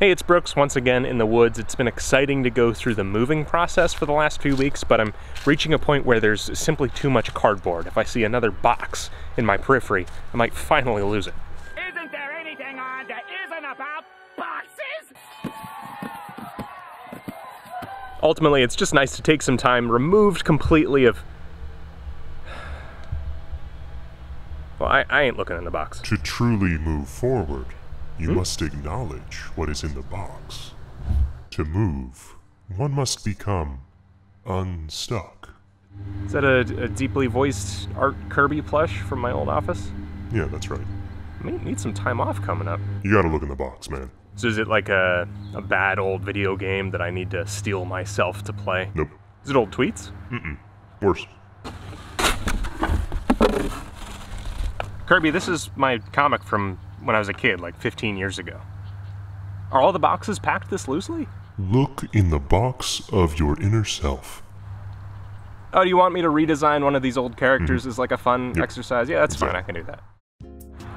Hey, it's Brooks once again in the woods. It's been exciting to go through the moving process for the last few weeks, but I'm reaching a point where there's simply too much cardboard. If I see another box in my periphery, I might finally lose it. Isn't there anything on that isn't about boxes? Ultimately, it's just nice to take some time removed completely of... Well, I ain't looking in the box. To truly move forward, you must acknowledge what is in the box. To move, one must become unstuck. Is that a deeply voiced Art Kirby plush from my old office? Yeah, that's right. I may need some time off coming up. You gotta look in the box, man. So is it like a bad old video game that I need to steal myself to play? Nope. Is it old tweets? Worse. Kirby, this is my comic from when I was a kid, like 15 years ago. Are all the boxes packed this loosely? Look in the box of your inner self. Oh, do you want me to redesign one of these old characters as like a fun exercise? Yeah, that's fine, I can do that.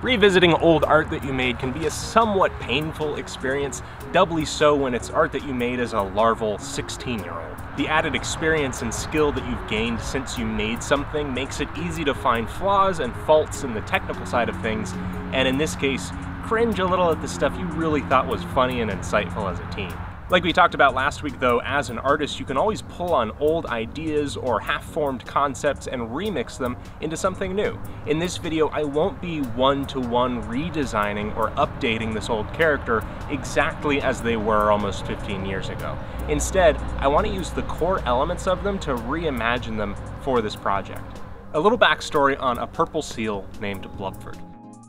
Revisiting old art that you made can be a somewhat painful experience, doubly so when it's art that you made as a larval 16-year-old. The added experience and skill that you've gained since you made something makes it easy to find flaws and faults in the technical side of things, and in this case, cringe a little at the stuff you really thought was funny and insightful as a teen. Like we talked about last week though, as an artist you can always pull on old ideas or half-formed concepts and remix them into something new. In this video I won't be one-to-one redesigning or updating this old character exactly as they were almost 15 years ago. Instead, I want to use the core elements of them to reimagine them for this project. A little backstory on a purple seal named Blubford.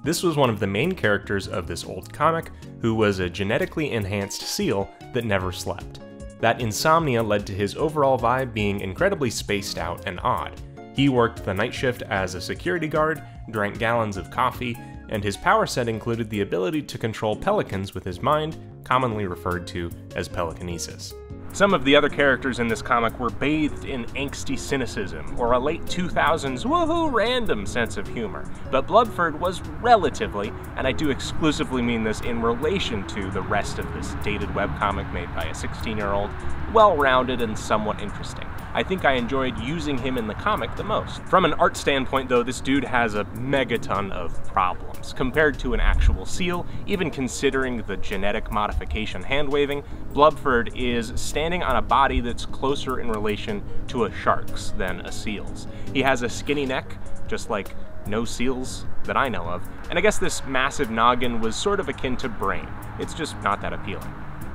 This was one of the main characters of this old comic, who was a genetically enhanced seal that never slept. That insomnia led to his overall vibe being incredibly spaced out and odd. He worked the night shift as a security guard, drank gallons of coffee, and his power set included the ability to control pelicans with his mind, commonly referred to as pelicanesis. Some of the other characters in this comic were bathed in angsty cynicism, or a late 2000s woohoo random sense of humor, but Blubford was relatively, and I do exclusively mean this in relation to the rest of this dated webcomic made by a 16-year-old, well-rounded and somewhat interesting. I think I enjoyed using him in the comic the most. From an art standpoint though, this dude has a megaton of problems. Compared to an actual seal, even considering the genetic modification hand-waving, Blubford is standing on a body that's closer in relation to a shark's than a seal's. He has a skinny neck, just like no seals that I know of, and I guess this massive noggin was sort of akin to brain. It's just not that appealing.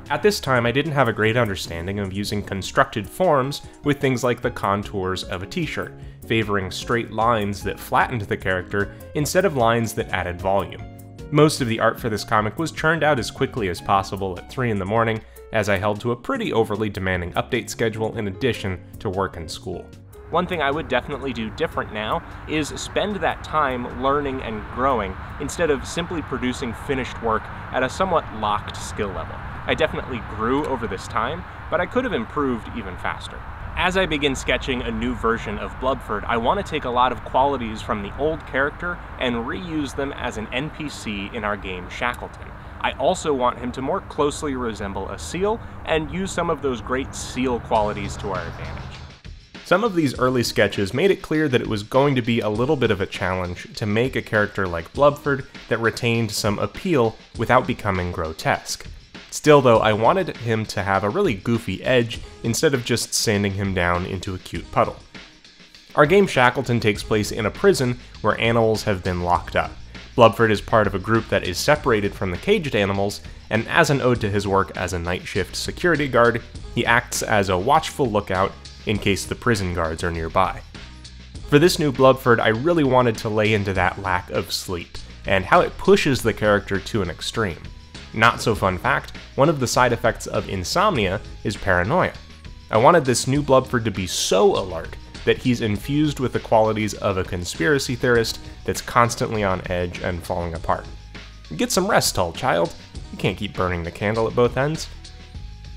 At this time, I didn't have a great understanding of using constructed forms with things like the contours of a t-shirt, favoring straight lines that flattened the character instead of lines that added volume. Most of the art for this comic was churned out as quickly as possible at 3 in the morning, as I held to a pretty overly demanding update schedule in addition to work and school. One thing I would definitely do different now is spend that time learning and growing instead of simply producing finished work at a somewhat locked skill level. I definitely grew over this time, but I could have improved even faster. As I begin sketching a new version of Blubford, I want to take a lot of qualities from the old character and reuse them as an NPC in our game Shackleton. I also want him to more closely resemble a seal and use some of those great seal qualities to our advantage. Some of these early sketches made it clear that it was going to be a little bit of a challenge to make a character like Blubford that retained some appeal without becoming grotesque. Still though, I wanted him to have a really goofy edge instead of just sanding him down into a cute puddle. Our game Shackleton takes place in a prison where animals have been locked up. Blubford is part of a group that is separated from the caged animals, and as an ode to his work as a night shift security guard, he acts as a watchful lookout in case the prison guards are nearby. For this new Blubford, I really wanted to lay into that lack of sleep, and how it pushes the character to an extreme. Not so fun fact, one of the side effects of insomnia is paranoia. I wanted this new Blubford to be so alert that he's infused with the qualities of a conspiracy theorist that's constantly on edge and falling apart. Get some rest, tall child. You can't keep burning the candle at both ends.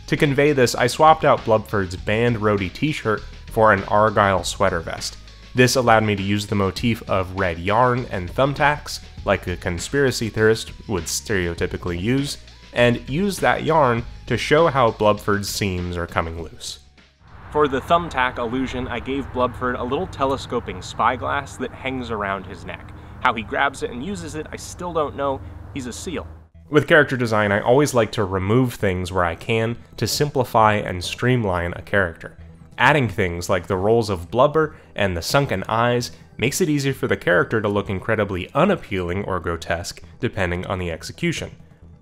To convey this, I swapped out Blubford's band roadie t-shirt for an Argyle sweater vest. This allowed me to use the motif of red yarn and thumbtacks, like a conspiracy theorist would stereotypically use, and use that yarn to show how Blubford's seams are coming loose. For the thumbtack illusion, I gave Blubford a little telescoping spyglass that hangs around his neck. How he grabs it and uses it, I still don't know. He's a seal. With character design, I always like to remove things where I can to simplify and streamline a character. Adding things like the rolls of blubber and the sunken eyes makes it easier for the character to look incredibly unappealing or grotesque, depending on the execution.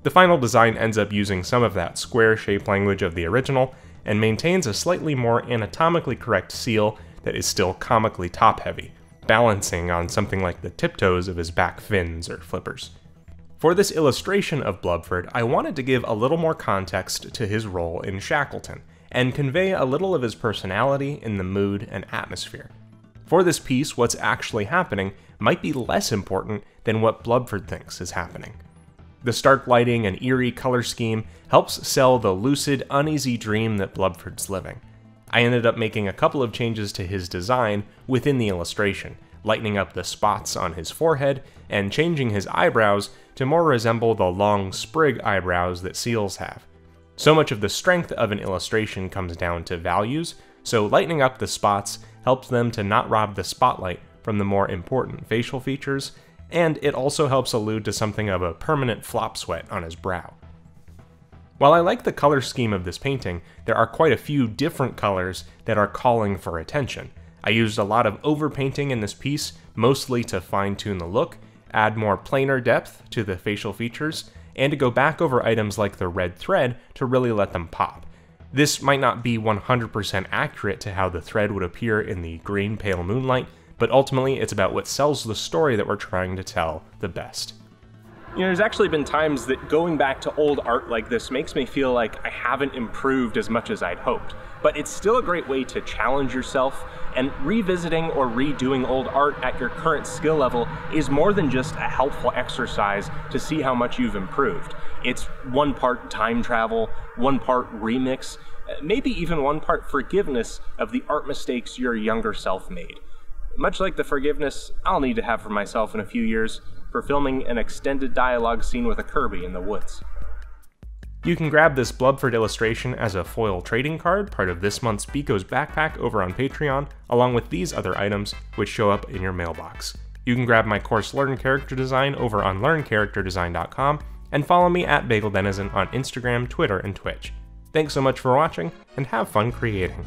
The final design ends up using some of that square shape language of the original, and maintains a slightly more anatomically correct seal that is still comically top-heavy, balancing on something like the tiptoes of his back fins or flippers. For this illustration of Blubford, I wanted to give a little more context to his role in Shackleton, and convey a little of his personality in the mood and atmosphere. For this piece, what's actually happening might be less important than what Blubford thinks is happening. The stark lighting and eerie color scheme helps sell the lucid, uneasy dream that Blubford's living. I ended up making a couple of changes to his design within the illustration, lightening up the spots on his forehead and changing his eyebrows to more resemble the long sprig eyebrows that seals have. So much of the strength of an illustration comes down to values, so lightening up the spots helps them to not rob the spotlight from the more important facial features, and it also helps allude to something of a permanent flop sweat on his brow. While I like the color scheme of this painting, there are quite a few different colors that are calling for attention. I used a lot of overpainting in this piece, mostly to fine-tune the look, add more planar depth to the facial features, and to go back over items like the red thread to really let them pop. This might not be 100% accurate to how the thread would appear in the green pale moonlight, but ultimately it's about what sells the story that we're trying to tell the best. You know, there's actually been times that going back to old art like this makes me feel like I haven't improved as much as I'd hoped. But it's still a great way to challenge yourself, and revisiting or redoing old art at your current skill level is more than just a helpful exercise to see how much you've improved. It's one part time travel, one part remix, maybe even one part forgiveness of the art mistakes your younger self made. Much like the forgiveness I'll need to have for myself in a few years for filming an extended dialogue scene with a Kirby in the woods. You can grab this Blubford illustration as a foil trading card, part of this month's Biko's backpack over on Patreon, along with these other items, which show up in your mailbox. You can grab my course Learn Character Design over on learncharacterdesign.com, and follow me at BagelDenizen on Instagram, Twitter, and Twitch. Thanks so much for watching, and have fun creating!